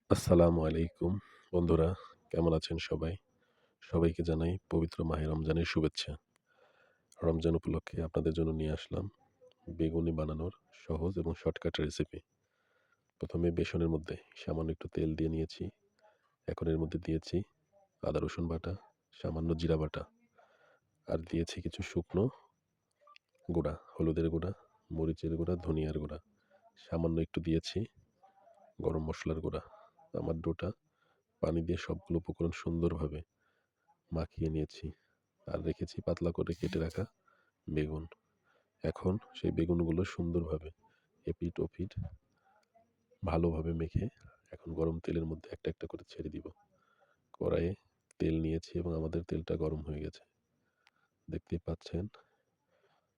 আসসালামু আলাইকুম বন্ধুরা, কেমন আছেন সবাই? সবাইকে জানাই পবিত্র মাহে রমজানের শুভেচ্ছা। রমজান উপলক্ষে আপনাদের জন্য নিয়ে আসলাম বেগুনি বানানোর সহজ এবং শর্টকাট রেসিপি। ১ম এ বেসনের মধ্যে সামান্য একটু তেল দিয়ে নিয়েছি। এখন এর মধ্যে দিয়েছি আদা রসুন বাটা, সামান্য জিরা বাটা, আর দিয়েছি কিছু শুকনো গুঁড়া, হলুদের গুঁড়া, মরিচের গুঁড়া, ধনিয়ার গুঁড়া। সামান্য একটু দিয়েছি গরম মসলার গুঁড়া। আমার ডোটা পানি দিয়ে সবগুলো উপকরণ সুন্দরভাবে মাখিয়ে নিয়েছি। আর রেখেছি পাতলা করে কেটে রাখা বেগুন। এখন সেই বেগুনগুলো সুন্দরভাবে এপিঠ ওপিঠ ভালোভাবে মেখে এখন গরম তেলের মধ্যে একটা একটা করে ছেড়ে দিব। কড়াইয়ে তেল নিয়েছি এবং আমাদের তেলটা গরম হয়ে গেছে। দেখতেই পাচ্ছেন,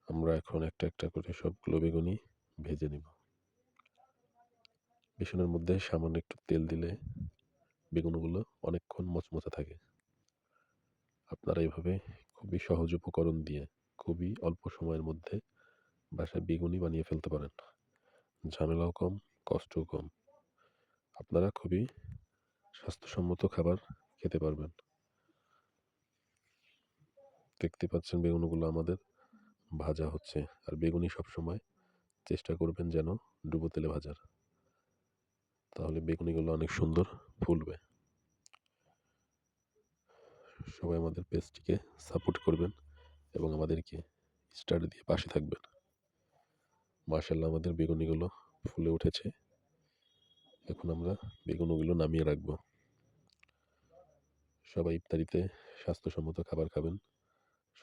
আমরা এখন একটা একটা করে সবগুলো বেগুনই ভেজে নিব। বেসনের মধ্যে সামান্য একটু তেল দিলে বেগুনগুলো অনেকক্ষণ মচমচে থাকে। আপনারা এভাবে খুবই সহজ উপকরণ দিয়ে খুবই অল্প সময়ের মধ্যে বাসায় বেগুনি বানিয়ে ফেলতে পারেন। ঝামেলাও কম, কষ্টও কম। আপনারা খুবই স্বাস্থ্যসম্মত খাবার খেতে পারবেন। দেখতে পাচ্ছেন বেগুনগুলো আমাদের ভাজা হচ্ছে। আর বেগুনি সবসময় চেষ্টা করবেন যেন ডুবো তেলে ভাজার। তাহলে বেগুনিগুলো অনেক সুন্দর ফুলবে। সবাই আমাদের পেজটিকে সাপোর্ট করবেন এবং আমাদেরকে স্টার দিয়ে পাশে থাকবেন। মাশাআল্লাহ, আমাদের বেগুনিগুলো ফুলে উঠেছে। এখন আমরা বেগুনগুলো নামিয়ে রাখবো। সবাই ইফতারিতে স্বাস্থ্যসম্মত খাবার খাবেন।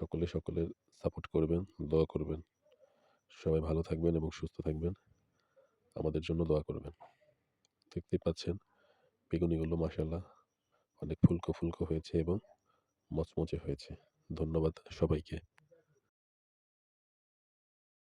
সকলে সকলের সাপোর্ট করবেন, দোয়া করবেন। সবাই ভালো থাকবেন এবং সুস্থ থাকবেন। আমাদের জন্য দোয়া করবেন। দেখতেই পাচ্ছেন বেগুনিগুলো মাশাআল্লাহ অনেক ফুলকো ফুলকো হয়েছে এবং মচমচে হয়েছে। ধন্যবাদ সবাইকে।